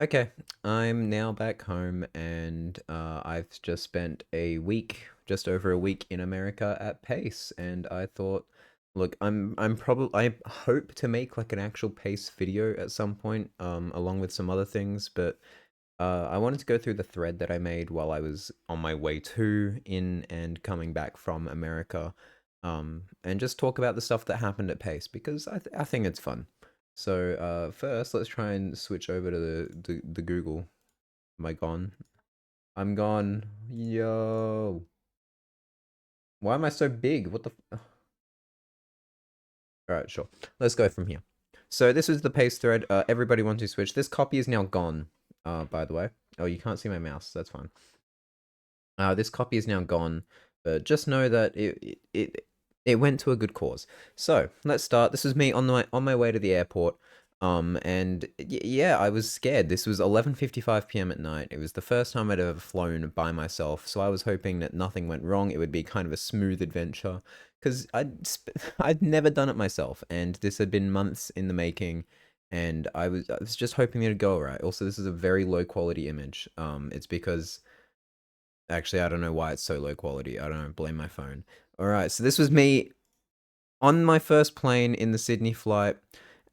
Okay, I'm now back home and I've just spent a week, just over a week in America at Pace, and I thought, look, I'm probably I hope to make like an actual Pace video at some point, along with some other things, but I wanted to go through the thread that I made while I was on my way to, in, and coming back from America, and just talk about the stuff that happened at Pace because I think it's fun. So first, let's try and switch over to the Google. Am I gone? I'm gone. Yo, why am I so big? What the? All right, sure. Let's go from here. So this is the Pace thread. Everybody wants to switch. This copy is now gone. By the way. Oh, you can't see my mouse. That's fine. This copy is now gone, but just know that it went to a good cause. So let's start. This was me on my way to the airport. And yeah, I was scared. This was 11:55 p.m. at night. It was the first time I'd ever flown by myself, so I was hoping that nothing went wrong. It would be kind of a smooth adventure, because I'd never done it myself, and this had been months in the making. And I was just hoping it'd go all right. Also, this is a very low quality image. It's because actually, I don't know why it's so low quality. I don't know, blame my phone. All right, so this was me on my first plane in the Sydney flight,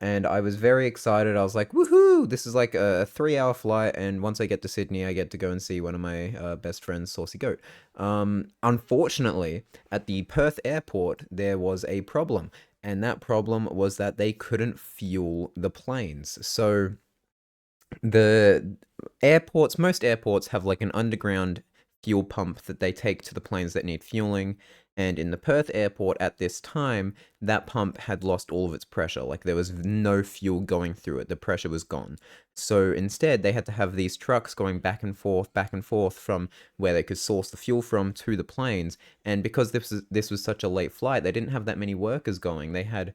and I was very excited. I was like, woohoo! This is like a 3 hour flight, and once I get to Sydney, I get to go and see one of my best friends, Saucy Goat. Unfortunately, at the Perth airport, there was a problem, and that problem was that they couldn't fuel the planes. So the most airports have like an underground fuel pump that they take to the planes that need fueling. And in the Perth airport at this time, that pump had lost all of its pressure. Like there was no fuel going through it. The pressure was gone. So instead, they had to have these trucks going back and forth from where they could source the fuel from to the planes. And because this was such a late flight, they didn't have that many workers going. They had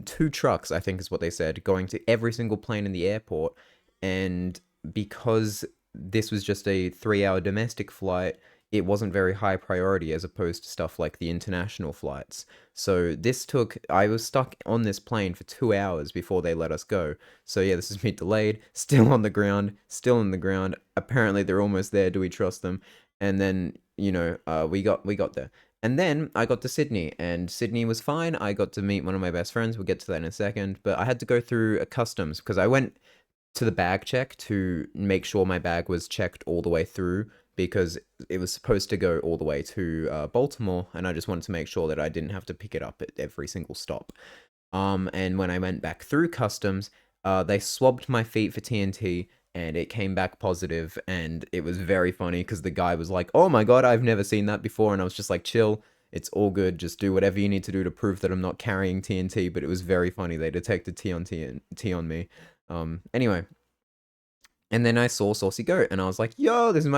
two trucks, I think is what they said, going to every single plane in the airport. And because this was just a 3 hour domestic flight, it wasn't very high priority as opposed to stuff like the international flights. So I was stuck on this plane for 2 hours before they let us go. So yeah, this is me delayed, still on the ground, still on the ground. Apparently they're almost there. Do we trust them? And then, we got there. And then I got to Sydney, and Sydney was fine. I got to meet one of my best friends. We'll get to that in a second. But I had to go through a customs because I went to the bag check to make sure my bag was checked all the way through because it was supposed to go all the way to Baltimore, and I just wanted to make sure that I didn't have to pick it up at every single stop. And when I went back through customs, they swabbed my feet for TNT, and it came back positive, and it was very funny because the guy was like, "Oh my god, I've never seen that before," and I was just like, "Chill, it's all good. Just do whatever you need to do to prove that I'm not carrying TNT." But it was very funny. They detected T on me. Anyway, and then I saw Saucy Goat, and I was like, "Yo, this is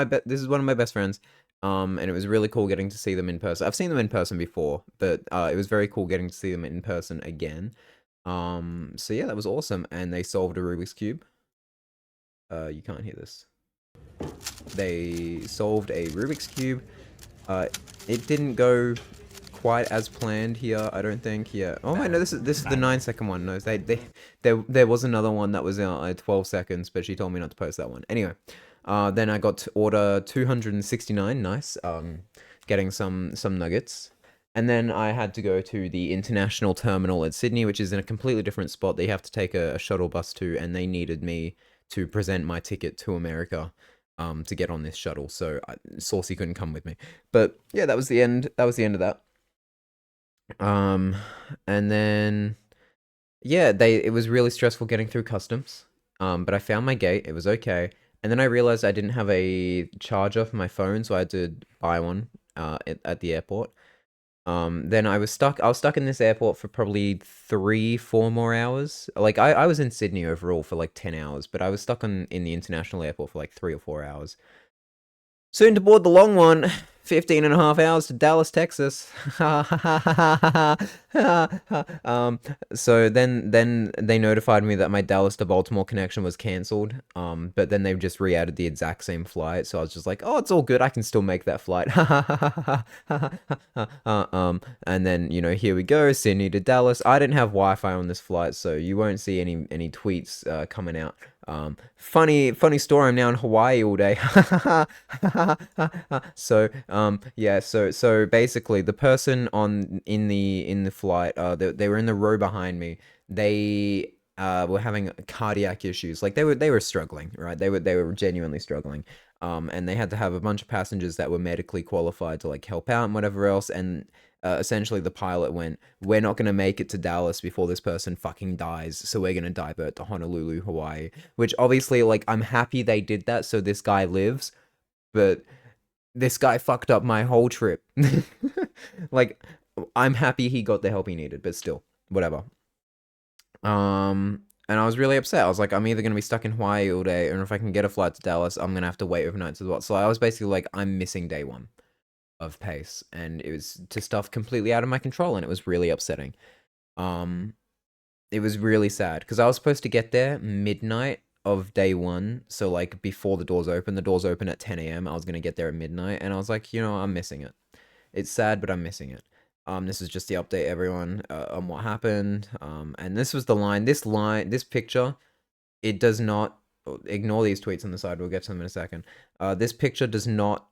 one of my best friends." And it was really cool getting to see them in person. I've seen them in person before, but it was very cool getting to see them in person again. So yeah, that was awesome. And they solved a Rubik's Cube. You can't hear this. They solved a Rubik's Cube. Uh, it didn't go quite as planned here, I don't think. Yeah. Oh my no, this is the 9 second one. No, there was another one that was 12 seconds, but she told me not to post that one. Anyway, then I got to order 269. Nice. Getting some nuggets. And then I had to go to the international terminal at Sydney, which is in a completely different spot. They have to take a shuttle bus to, and they needed me to present my ticket to America, to get on this shuttle. So Saucy couldn't come with me. But yeah, that was the end. That was the end of that. Um, and then yeah, it was really stressful getting through customs. But I found my gate. It was okay. And then I realized I didn't have a charger for my phone, so I had to buy one at the airport. Then I was stuck. I was stuck in this airport for probably 3, 4 more hours. Like I was in Sydney overall for like 10 hours, but I was stuck in the international airport for like 3 or 4 hours. Soon to board the long one. 15 and a half hours to Dallas, Texas. So then they notified me that my Dallas to Baltimore connection was cancelled. But then they've just re-added the exact same flight. So I was just like, oh, it's all good. I can still make that flight. And then, here we go, Sydney to Dallas. I didn't have Wi-Fi on this flight, so you won't see any tweets coming out. Funny story. I'm now in Hawaii all day. So, yeah. So basically, the person on in the flight, they were in the row behind me. They were having cardiac issues. Like they were struggling, right? They were genuinely struggling. And they had to have a bunch of passengers that were medically qualified to like help out and whatever else. And essentially, the pilot went, "We're not gonna make it to Dallas before this person fucking dies, so we're gonna divert to Honolulu, Hawaii." Which obviously, like, I'm happy they did that so this guy lives, but this guy fucked up my whole trip. Like, I'm happy he got the help he needed, but still, whatever. And I was really upset. I was like, I'm either gonna be stuck in Hawaii all day, or if I can get a flight to Dallas, I'm gonna have to wait overnight as well. So I was basically like, I'm missing day one of pace, and it was to stuff completely out of my control, and it was really upsetting. Um, it was really sad because I was supposed to get there midnight of day one, so like before the doors open. The doors open at 10 a.m. I was gonna get there at midnight, and I was like, I'm missing it. It's sad, but I'm missing it. This is just the update, everyone, on what happened. And this was the line. This picture, it does not ignore these tweets on the side. We'll get to them in a second. This picture does not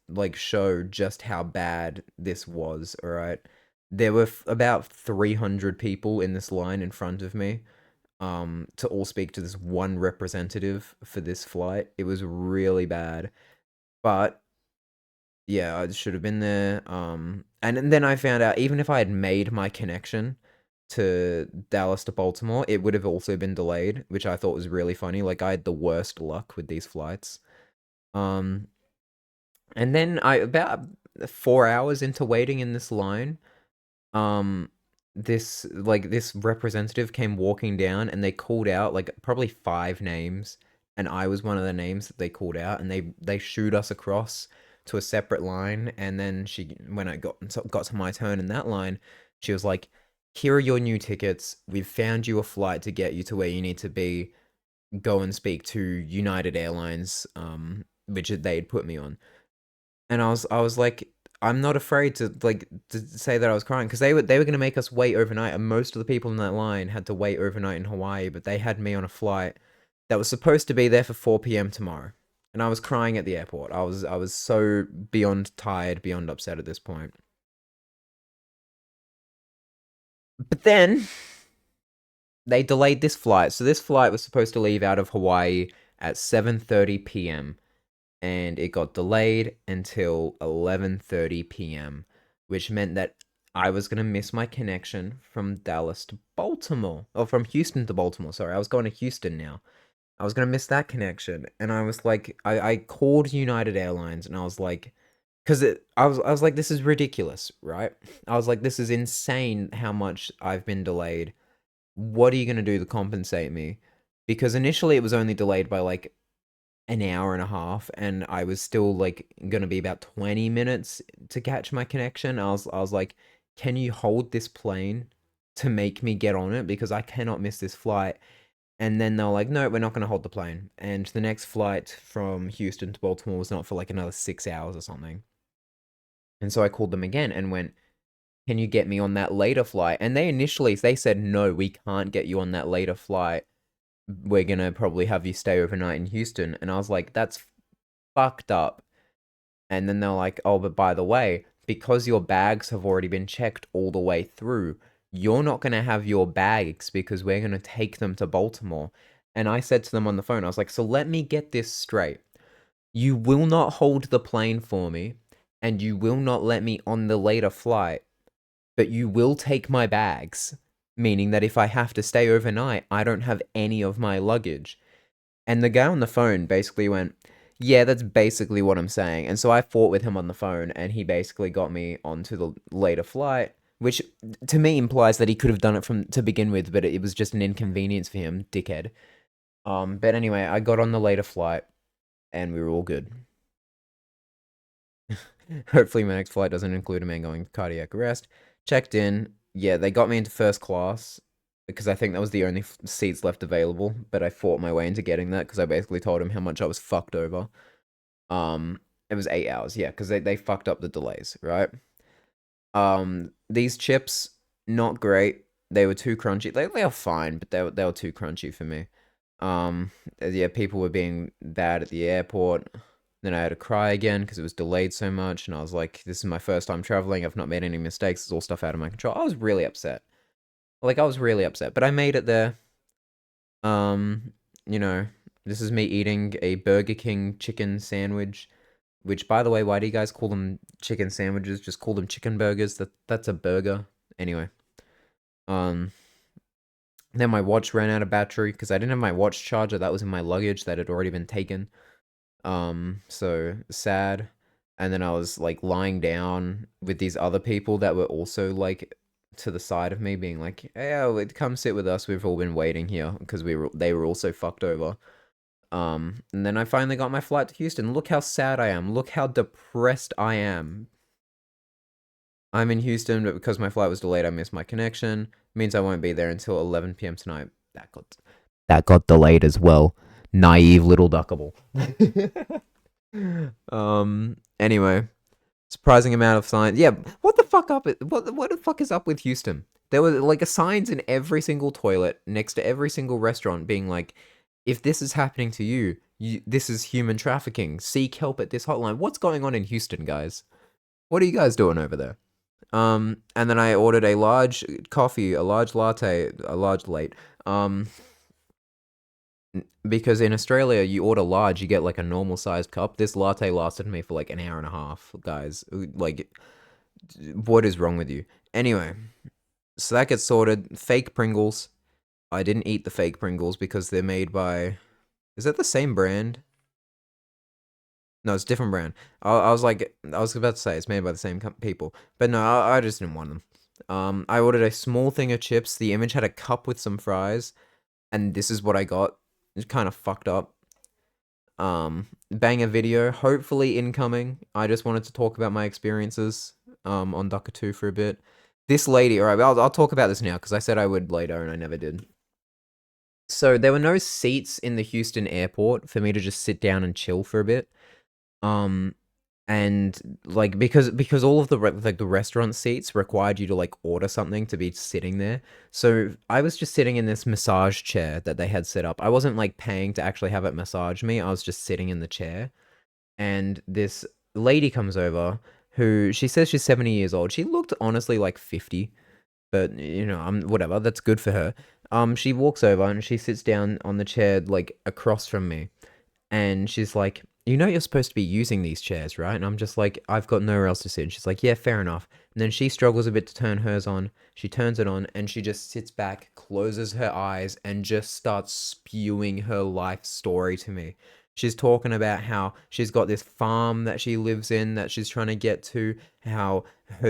like show just how bad this was. All right, there were about 300 people in this line in front of me. To all speak to this one representative for this flight. It was really bad, but yeah, I should have been there. And then I found out even if I had made my connection to Dallas to Baltimore, it would have also been delayed, which I thought was really funny. Like I had the worst luck with these flights. Um, and then I about 4 hours into waiting in this line, um, this representative came walking down and they called out like probably five names, and I was one of the names that they called out, and they shooed us across to a separate line. And then when I got to my turn in that line, she was like, "Here are your new tickets. We've found you a flight to get you to where you need to be. Go and speak to United Airlines, which they'd put me on." And I was like, I'm not afraid to like to say that I was crying because they were gonna make us wait overnight, and most of the people in that line had to wait overnight in Hawaii, but they had me on a flight that was supposed to be there for 4 p.m. tomorrow, and I was crying at the airport. I was so beyond tired, beyond upset at this point. But then they delayed this flight, so this flight was supposed to leave out of Hawaii at 7:30 p.m. and it got delayed until 11:30 p.m., which meant that I was going to miss my connection from Dallas to Baltimore, or from Houston to Baltimore. Sorry, I was going to Houston now. I was going to miss that connection, and I was like, I called United Airlines, and I was like, because I was like, this is ridiculous, right? I was like, this is insane how much I've been delayed. What are you going to do to compensate me? Because initially it was only delayed by like an hour and a half, and I was still like gonna be about 20 minutes to catch my connection. I was like, can you hold this plane to make me get on it because I cannot miss this flight? And then they were like, no, we're not gonna hold the plane. And the next flight from Houston to Baltimore was not for like another 6 hours or something. And so I called them again and went, can you get me on that later flight? And they said, no, we can't get you on that later flight. We're gonna probably have you stay overnight in Houston. And I was like, that's fucked up. And then they're like, oh, but by the way, because your bags have already been checked all the way through, you're not going to have your bags because we're going to take them to Baltimore. And I said to them on the phone, I was like, so let me get this straight. You will not hold the plane for me, and you will not let me on the later flight, but you will take my bags, meaning that if I have to stay overnight, I don't have any of my luggage. And the guy on the phone basically went, yeah, that's basically what I'm saying. And so I fought with him on the phone, and he basically got me onto the later flight, which to me implies that he could have done it from to begin with, but it was just an inconvenience for him, dickhead. But anyway, I got on the later flight, and we were all good. Hopefully, my next flight doesn't include a man going cardiac arrest. Checked in. Yeah, they got me into first class because I think that was the only seats left available. But I fought my way into getting that because I basically told him how much I was fucked over. It was 8 hours, yeah, because they fucked up the delays, right? These chips, not great. they were too crunchy. They were fine, but they were too crunchy for me. Yeah, people were being bad at the airport. Then I had to cry again because it was delayed so much, and I was like, "This is my first time traveling. I've not made any mistakes. It's all stuff out of my control." I was really upset. Like I was really upset, but I made it there. Um, you know, this is me eating a Burger King chicken sandwich. Which, by the way, why do you guys call them chicken sandwiches? Just call them chicken burgers. That's a burger. Anyway, um, then my watch ran out of battery because I didn't have my watch charger. That was in my luggage that had already been taken. So sad. And then I was like lying down with these other people that were also like to the side of me, being like, "Hey, come sit with us. We've all been waiting here because they were also fucked over." And then I finally got my flight to Houston. Look how sad I am. Look how depressed I am. I'm in Houston, but because my flight was delayed, I missed my connection. Means I won't be there until 11 p.m. tonight. That got delayed as well. Naive little duckable. Anyway, surprising amount of signs. Yeah, what the fuck up? What the fuck is up with Houston? There were like signs in every single toilet next to every single restaurant, being like, "If this is happening to you, this is human trafficking. Seek help at this hotline." What's going on in Houston, guys? What are you guys doing over there? And then I ordered a large coffee, a large latte, a large late. Because in Australia, you order large, you get like a normal sized cup. This latte lasted me for like an hour and a half, guys. Like, what is wrong with you? Anyway, so that gets sorted. Fake Pringles. I didn't eat the fake Pringles because they're made by. Is that the same brand? No, it's a different brand. I was like, I was about to say it's made by the same people, but no, I just didn't want them. I ordered a small thing of chips. The image had a cup with some fries, and this is what I got. It's kind of fucked up. Banger video, hopefully incoming. I just wanted to talk about my experiences on Ducker 2 for a bit. This lady, alright, I'll talk about this now because I said I would later and I never did. So there were no seats in the Houston airport for me to just sit down and chill for a bit. Um, and like because all of the like the restaurant seats required you to like order something to be sitting there. So I was just sitting in this massage chair that they had set up. I wasn't like paying to actually have it massage me. I was just sitting in the chair, and this lady comes over who she says she's 70 years old. She looked honestly like 50, but you know, I'm whatever. That's good for her. She walks over and she sits down on the chair like across from me, and she's like, "You know you're supposed to be using these chairs, right?" And I'm just like, "I've got nowhere else to sit." And she's like, "Yeah, fair enough." And then she struggles a bit to turn hers on. She turns it on and she just sits back, closes her eyes, and just starts spewing her life story to me. She's talking about how she's got this farm that she lives in that she's trying to get to, how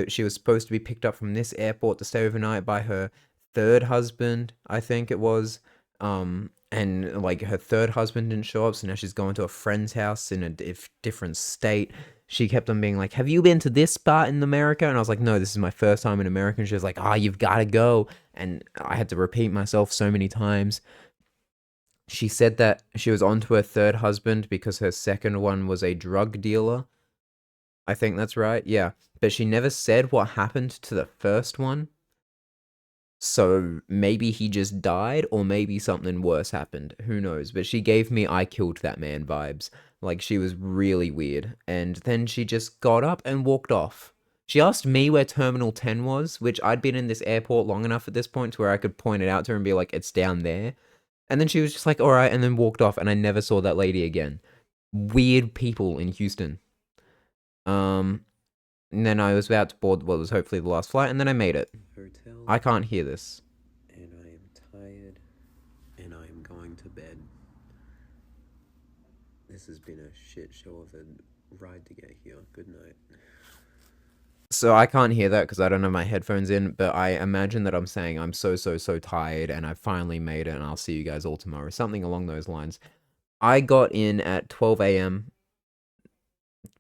she was supposed to be picked up from this airport to stay overnight by her third husband, I think it was. And like her third husband didn't show up, so now she's going to a friend's house in a different state. She kept on being like, "Have you been to this spot in America?" And I was like, "No, this is my first time in America." And she was like, "Ah, you've got to go." And I had to repeat myself so many times. She said that she was on to her third husband because her second one was a drug dealer. I think that's right. Yeah. But she never said what happened to the first one. So maybe he just died, or maybe something worse happened. Who knows? But she gave me "I killed that man" vibes. Like she was really weird. And then she just got up and walked off. She asked me where Terminal 10 was, which I'd been in this airport long enough at this point to where I could point it out to her and be like, "It's down there." And then she was just like, "All right," and then walked off, and I never saw that lady again. Weird people in Houston. Um, and then I was about to board what was hopefully the last flight, and then I made it. Hotel, I can't hear this. and I am tired, and I am going to bed. This has been a shit show of a ride to get here. Good night. So I can't hear that because I don't have my headphones in, but I imagine that I'm saying I'm so, so, so tired and I finally made it and I'll see you guys all tomorrow. Something along those lines. I got in at 12 a.m.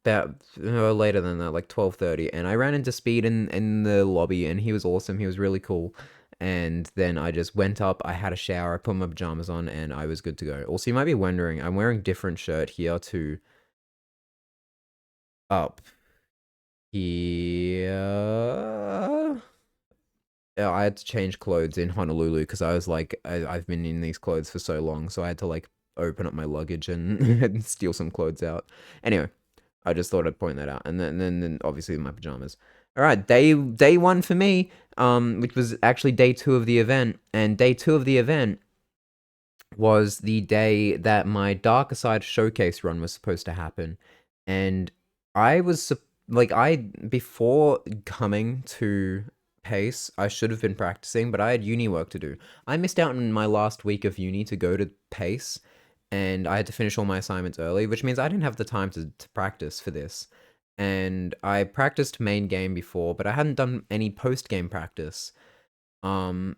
About later than that, like 12:30, and I ran into Speed in the lobby and he was awesome. He was really cool. And then I just went up, I had a shower, I put my pajamas on, and I was good to go. Also, you might be wondering, I'm wearing different shirt here to up here. I had to change clothes in Honolulu because I was like, I've been in these clothes for so long, so I had to like open up my luggage and, and steal some clothes out. Anyway, I just thought I'd point that out, and then obviously my pajamas. All right, day one for me, which was actually day two of the event, and day two of the event was the day that my Darker Side showcase run was supposed to happen, and I was like before coming to Pace, I should have been practicing, but I had uni work to do. I missed out on my last week of uni to go to Pace, and I had to finish all my assignments early, which means I didn't have the time to practice for this. And I practiced main game before, but I hadn't done any post game practice. And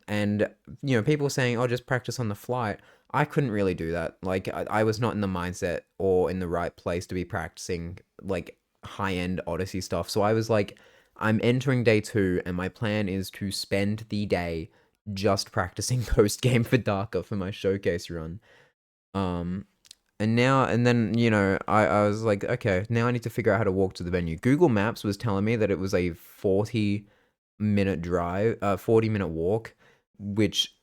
people were saying, "Oh, just practice on the flight." I couldn't really do that. Like, I was not in the mindset or in the right place to be practicing like high end Odyssey stuff. So I was like, I'm entering day two, and my plan is to spend the day just practicing post game for Darker for my showcase run. Um, and then I was like, okay, now I need to figure out how to walk to the venue. Google Maps was telling me that it was a 40-minute drive, 40-minute walk, which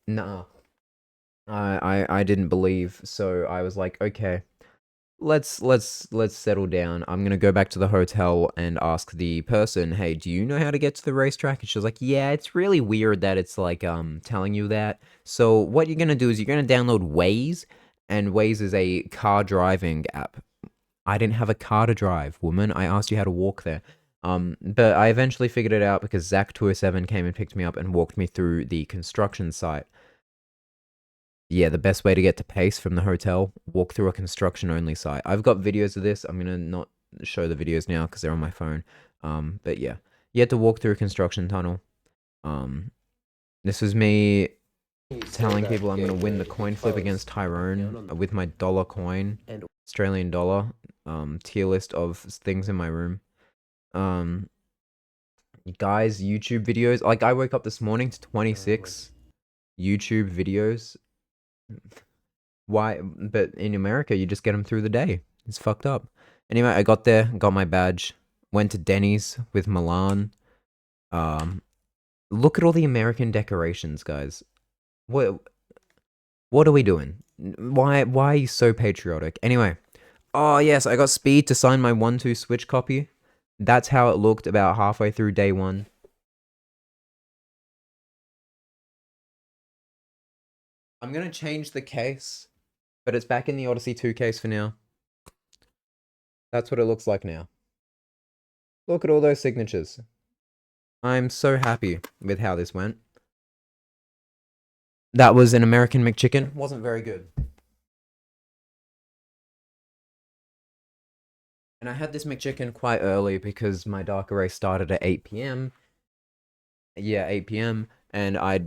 nah, I didn't believe. So I was like, okay, let's settle down. I'm gonna go back to the hotel and ask the person, hey, do you know how to get to the racetrack? And she was like, yeah, it's really weird that it's like telling you that. So what you're gonna do is you're gonna download Waze, and Waze is a car driving app. I didn't have a car to drive, woman. I asked you how to walk there. But I eventually figured it out because Zach207 came and picked me up and walked me through the construction site. Yeah, the best way to get to Pace from the hotel, walk through a construction-only site. I've got videos of this. I'm going to not show the videos now because they're on my phone. But yeah, you had to walk through a construction tunnel. This was me telling people I'm going to win the coin flip against Tyrone with my dollar coin, Australian dollar, tier list of things in my room. Guys, YouTube videos. Like, I woke up this morning to 26 YouTube videos. Why? But in America, you just get them through the day. It's fucked up. Anyway, I got there, got my badge, went to Denny's with Milan. Look at all the American decorations, guys. What are we doing? Why are you so patriotic? Anyway, oh yes, I got Speed to sign my 1-2 Switch copy. That's how it looked about halfway through day one. I'm gonna change the case, but it's back in the Odyssey 2 case for now. That's what it looks like now. Look at all those signatures. I'm so happy with how this went. That was an American McChicken. Wasn't very good. And I had this McChicken quite early because my Darker race started at 8 p.m. Yeah, 8 p.m. And I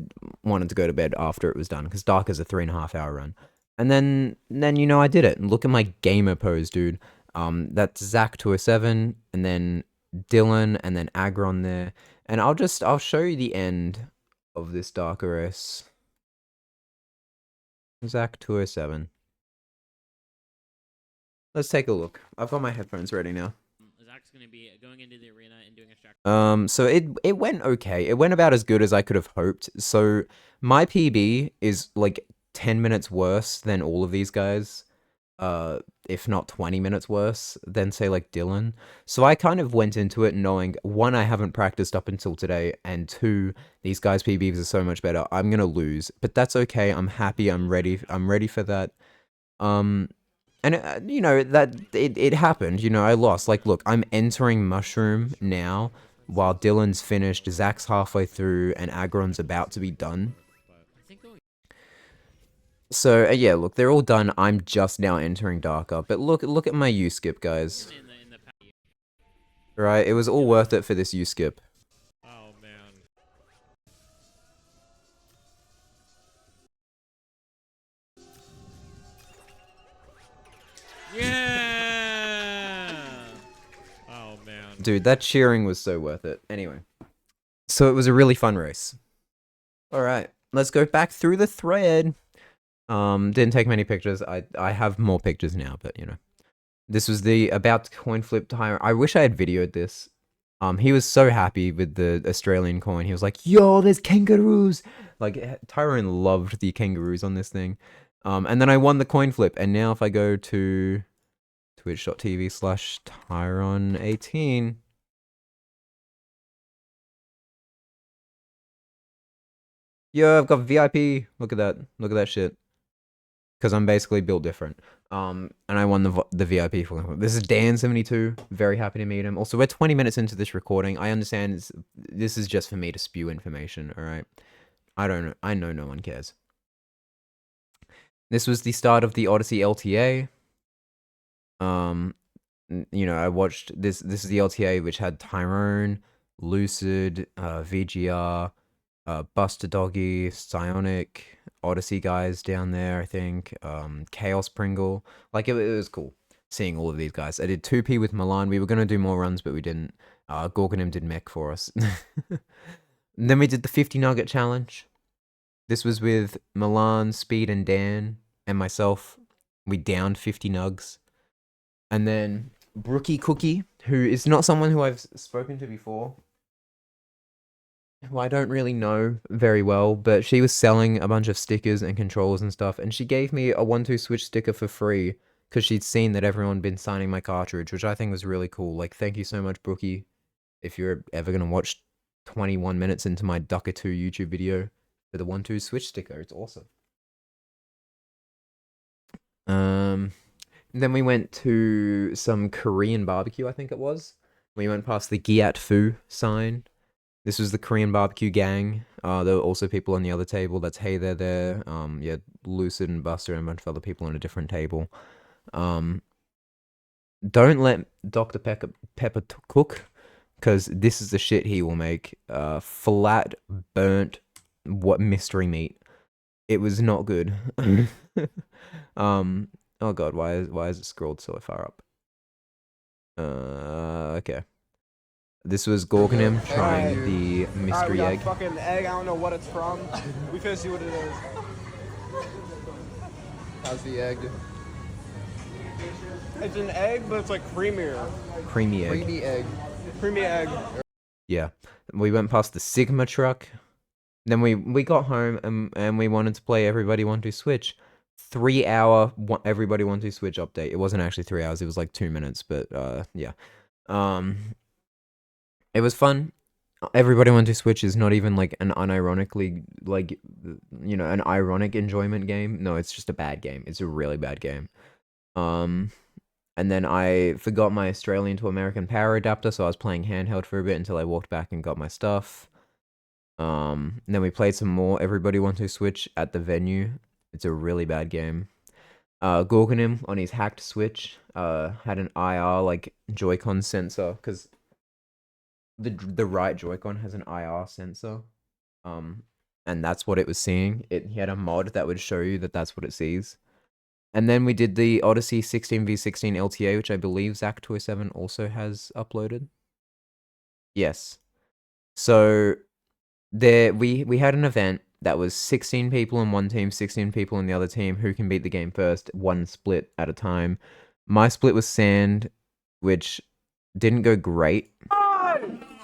wanted to go to bed after it was done because Darker's a 3.5-hour run. And then I did it. And look at my gamer pose, dude. That's Zach207, and then Dylan, and then Agron there. And I'll show you the end of this Darker race. Zach207. Let's take a look. I've got my headphones ready now. Zach's gonna be going into the arena and doing a So it went okay. It went about as good as I could have hoped. So my PB is like 10 minutes worse than all of these guys. If not 20 minutes worse than, say, like Dylan. So I kind of went into it knowing, one, I haven't practiced up until today, and two, these guys' PBs are so much better. I'm gonna lose, but that's okay. I'm happy. I'm ready for that. And that it happened. I lost. Like, look, I'm entering Mushroom now, while Dylan's finished, Zach's halfway through, and Agron's about to be done. So yeah, look, they're all done. I'm just now entering Darker, but look at my U-skip, guys. Right, it was all worth it for this U-skip. Oh man. Yeah. Oh man. Dude, that cheering was so worth it. Anyway, so it was a really fun race. All right, let's go back through the thread. Didn't take many pictures. I have more pictures now, but this was the about to coin flip tire. I wish I had videoed this. He was so happy with the Australian coin. He was like, "Yo, there's kangaroos!" Like Tyrone loved the kangaroos on this thing. And then I won the coin flip. And now if I go to twitch.tv/Tyron18, yo, I've got VIP. Look at that. Look at that shit. Because I'm basically built different. And I won the VIP for this is Dan72. Very happy to meet him. Also, we're 20 minutes into this recording. I understand this is just for me to spew information, alright? I don't know. I know no one cares. This was the start of the Odyssey LTA. You know, I watched this. This is the LTA which had Tyrone, Lucid, VGR, Buster Doggy, Psionic, Odyssey guys down there, I think. Chaos Pringle. Like, it was cool seeing all of these guys. I did 2P with Milan. We were going to do more runs, but we didn't. Gorgonim did mech for us. And then we did the 50 Nugget Challenge. This was with Milan, Speed, and Dan, and myself. We downed 50 nugs. And then Brookie Cookie, who is not someone who I've spoken to before, who I don't really know very well, but she was selling a bunch of stickers and controllers and stuff, and she gave me a 1-2 Switch sticker for free because she'd seen that everyone been signing my cartridge, which I think was really cool. Like, thank you so much, Brookie. If you're ever gonna watch 21 minutes into my Ducker 2 YouTube video for the 1-2 Switch sticker, it's awesome. Then we went to some Korean barbecue, I think it was. We went past the Giat Fu sign. This was the Korean barbecue gang. There were also people on the other table. That's Hey there. Yeah, Lucid and Buster and a bunch of other people on a different table. Don't let Dr. Pepper cook, because this is the shit he will make. Flat, burnt, mystery meat. It was not good. Oh god, why is it scrolled so far up? Okay. This was Gorgonim trying the mystery egg. Fucking egg, I don't know what it's from. We finna see what it is. How's the egg? It's an egg, but it's like creamier. Creamy egg. Creamy egg. Creamy egg. Yeah. We went past the Sigma truck. Then we got home and we wanted to play Everybody Want to Switch. 3-hour Everybody Want to Switch update. It wasn't actually 3 hours, it was like 2 minutes, but yeah. It was fun. Everybody Want to Switch is not even like an unironically, like, you know, an ironic enjoyment game. No, it's just a bad game. It's a really bad game. And then I forgot my Australian to American power adapter, so I was playing handheld for a bit until I walked back and got my stuff. And then we played some more Everybody Want to Switch at the venue. It's a really bad game. Gorgonim on his hacked Switch had an IR like Joy-Con sensor, because the right Joy-Con has an IR sensor, and that's what it was seeing. He had a mod that would show you that that's what it sees. And then we did the Odyssey 16v16 LTA, which I believe Zach207 also has uploaded. Yes. So there we had an event that was 16 people in one team, 16 people in the other team. Who can beat the game first? One split at a time. My split was sand, which didn't go great.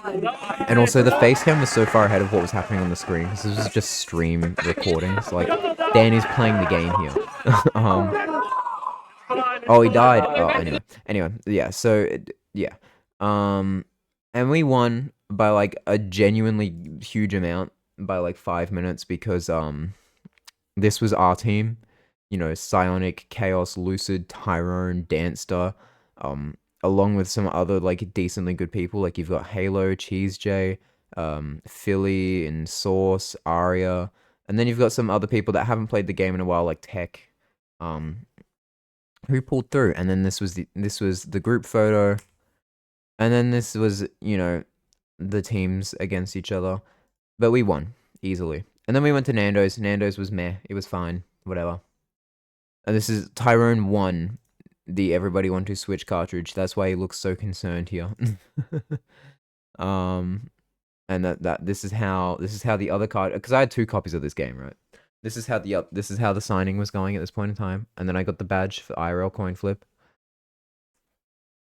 And also the face cam was so far ahead of what was happening on the screen, because this was just stream recordings. Like, Danny's playing the game here. Oh, he died. Oh, anyway, yeah. So yeah, and we won by like a genuinely huge amount, by like 5 minutes, because this was our team. You know, Psionic, Chaos, Lucid, Tyrone, Danster, along with some other like decently good people. Like, you've got Halo, Cheese J, Philly and Source, Aria, and then you've got some other people that haven't played the game in a while, like Tech, who pulled through. And then this was the group photo, and then this was, you know, the teams against each other, but we won easily. And then we went to Nando's. Nando's was meh. It was fine, whatever. And this is Tyrone won the Everybody Want to Switch cartridge. That's why he looks so concerned here. And this is how the other card, because I had 2 copies of this game, right? This is how the signing was going at this point in time, and then I got the badge for IRL coin flip.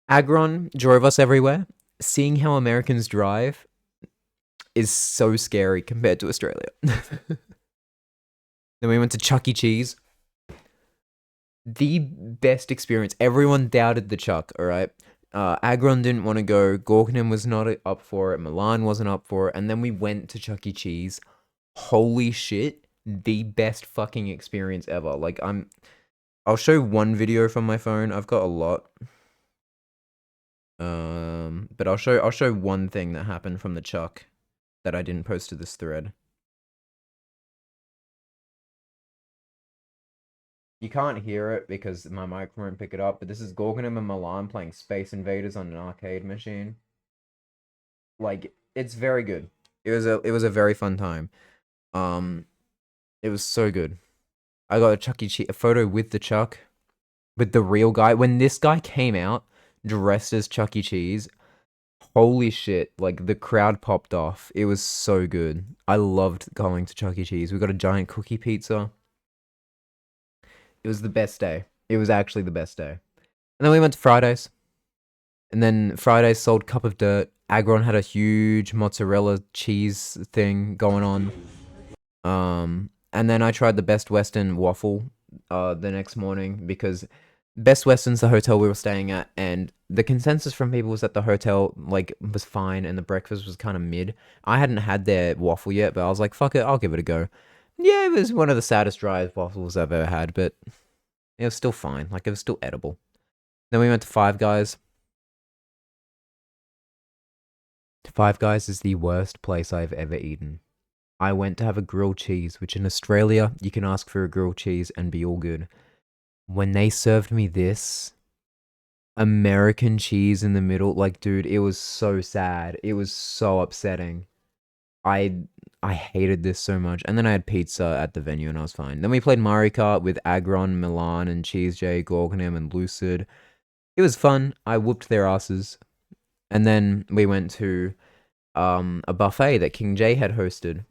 Agron drove us everywhere. seeing how Americans drive is so scary compared to Australia. Then we went to Chuck E. Cheese. The best experience. Everyone doubted the Chuck, alright? Agron didn't want to go. Gorknam was not up for it. Milan wasn't up for it. And then we went to Chuck E. Cheese. Holy shit. The best fucking experience ever. Like, I'll show one video from my phone. I've got a lot. But I'll show one thing that happened from the Chuck that I didn't post to this thread. You can't hear it because my mic won't pick it up, but this is Gorgonum and Milan playing Space Invaders on an arcade machine. Like, it's very good. It was a very fun time. It was so good. I got a Chuck E. Cheese, a photo with the Chuck, with the real guy. When this guy came out dressed as Chuck E. Cheese, holy shit, like the crowd popped off. It was so good. I loved going to Chuck E. Cheese. We got a giant cookie pizza. It was the best day. It was actually the best day. And then we went to Fridays. And then Fridays sold Cup of Dirt. Agron had a huge mozzarella cheese thing going on. And then I tried the Best Western waffle the next morning because Best Western's the hotel we were staying at, and the consensus from people was that the hotel like was fine and the breakfast was kind of mid. I hadn't had their waffle yet, but I was like, fuck it, I'll give it a go. Yeah, it was one of the saddest dry waffles I've ever had, but it was still fine. Like, it was still edible. Then we went to Five Guys. Five Guys is the worst place I've ever eaten. I went to have a grilled cheese, which in Australia, you can ask for a grilled cheese and be all good. When they served me this American cheese in the middle, like, dude, it was so sad. It was so upsetting. I hated this so much. And then I had pizza at the venue and I was fine. Then we played Mario Kart with Agron, Milan, and Cheese J, Gorgonham, and Lucid. It was fun. I whooped their asses. And then we went to a buffet that King J had hosted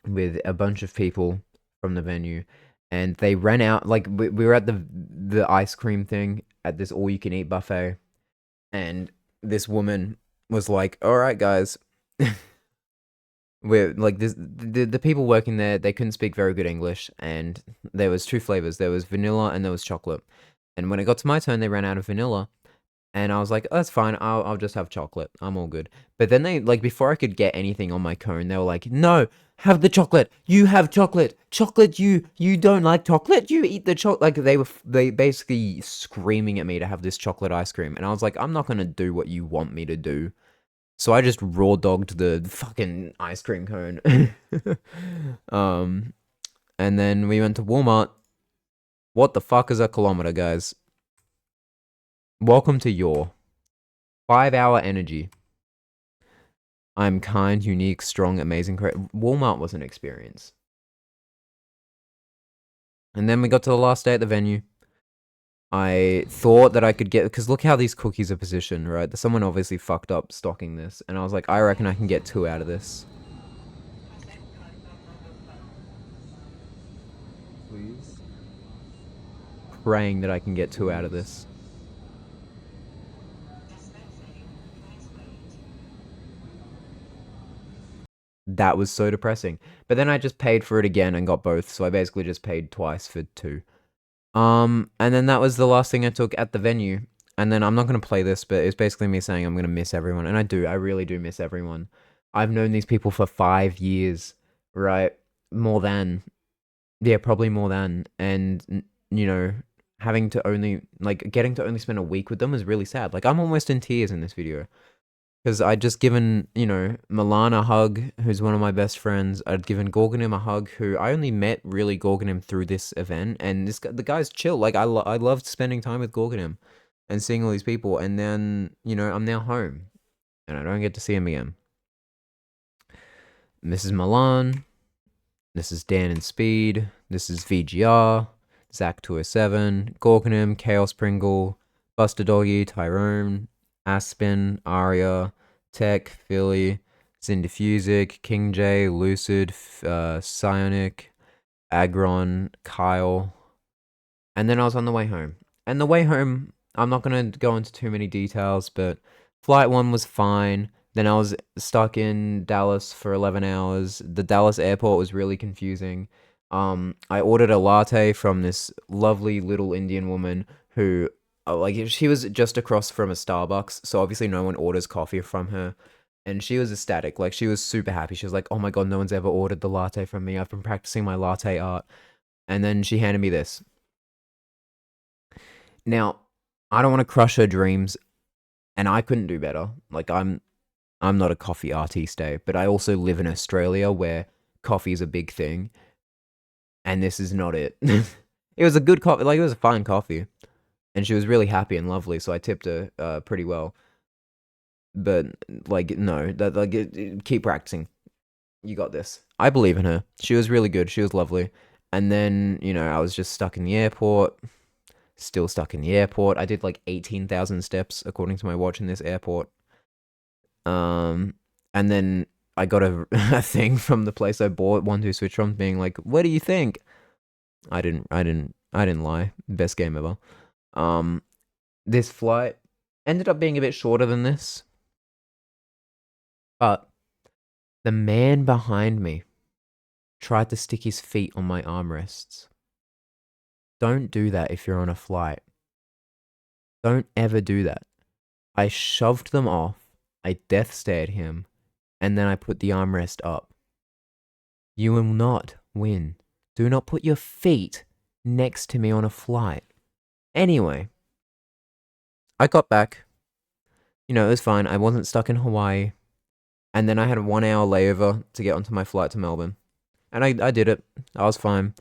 with a bunch of people from the venue. And they ran out, like, we were at the ice cream thing at this all-you-can-eat buffet. And this woman was like, all right, guys. We're like this. The people working there, they couldn't speak very good English, and there was two flavors. There was vanilla and there was chocolate. And when it got to my turn, they ran out of vanilla, and I was like, oh, "That's fine. I'll just have chocolate. I'm all good." But then they, like, before I could get anything on my cone, they were like, "No, have the chocolate. You have chocolate. Chocolate. You don't like chocolate. You eat the chocolate." Like, they basically screaming at me to have this chocolate ice cream, and I was like, "I'm not gonna do what you want me to do." So I just raw dogged the fucking ice cream cone. And then we went to Walmart. What the fuck is a kilometer, guys? Welcome to your 5-hour energy. I'm kind, unique, strong, amazing. Walmart was an experience. And then we got to the last day at the venue. I thought that I could get, because look how these cookies are positioned, right? Someone obviously fucked up stocking this, and I was like, I reckon I can get 2 out of this. Please. Praying that I can get 2 out of this. That was so depressing. But then I just paid for it again and got both, so I basically just paid twice for 2. And then that was the last thing I took at the venue. And then I'm not going to play this, but it's basically me saying I'm going to miss everyone. And I really do miss everyone. I've known these people for 5 years, right? More than. Yeah, probably more than. And, you know, having to only, like, getting to only spend a week with them is really sad. Like, I'm almost in tears in this video. Because I'd just given, you know, Milan a hug, who's one of my best friends. I'd given Gorgonim a hug, who I only met really Gorgonim through this event. And the guy's chill. Like, I loved spending time with Gorgonim and seeing all these people. And then, you know, I'm now home. And I don't get to see him again. And this is Milan. This is Dan and Speed. This is VGR. Zach207. Gorgonim. Chaos Pringle. Buster Doggy. Tyrone. Aspen, Aria, Tech, Philly, Zindifusic, King J, Lucid, Psionic, Agron, Kyle. And then I was on the way home. And the way home, I'm not going to go into too many details, but Flight 1 was fine. Then I was stuck in Dallas for 11 hours. The Dallas airport was really confusing. I ordered a latte from this lovely little Indian woman who, like, she was just across from a Starbucks, so obviously no one orders coffee from her. And she was ecstatic. Like, she was super happy. She was like, oh my god, no one's ever ordered the latte from me. I've been practicing my latte art. And then she handed me this. Now, I don't want to crush her dreams, and I couldn't do better. Like, I'm not a coffee artiste, but I also live in Australia where coffee is a big thing, and this is not it. It was a good coffee, like, it was a fine coffee, and she was really happy and lovely, so I tipped her pretty well. But, like, no, keep practicing. You got this. I believe in her. She was really good. She was lovely. And then, I was just stuck in the airport. Still stuck in the airport. I did like 18,000 steps according to my watch in this airport. And then I got a thing from the place I bought 1-2-Switch from, being like, "What do you think?" I didn't lie. Best game ever. This flight ended up being a bit shorter than this, but the man behind me tried to stick his feet on my armrests. Don't do that if you're on a flight. Don't ever do that. I shoved them off, I death stared him, and then I put the armrest up. You will not win. Do not put your feet next to me on a flight. Anyway, I got back. It was fine. I wasn't stuck in Hawaii. And then I had a 1-hour layover to get onto my flight to Melbourne. And I did it. I was fine.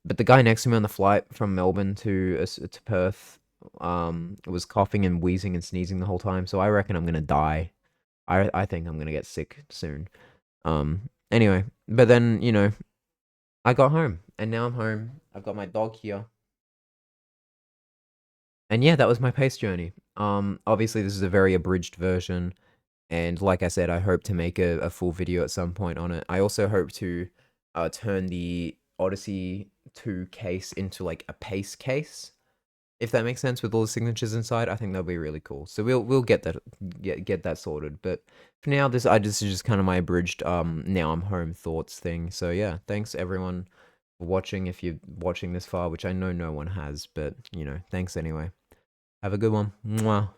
But the guy next to me on the flight from Melbourne to Perth was coughing and wheezing and sneezing the whole time, so I reckon I'm gonna die. I think I'm gonna get sick soon. Anyway, but then, I got home, and now I'm home. I've got my dog here. And yeah, that was my pace journey. Obviously this is a very abridged version, and like I said, I hope to make a full video at some point on it. I also hope to turn the Odyssey 2 case into like a pace case, if that makes sense, with all the signatures inside. I think that'll be really cool. So we'll get that sorted. But for now, this is just kind of my abridged now I'm home thoughts thing. So yeah, thanks everyone for watching, if you're watching this far, which I know no one has, but thanks anyway. Have a good one. Mwah.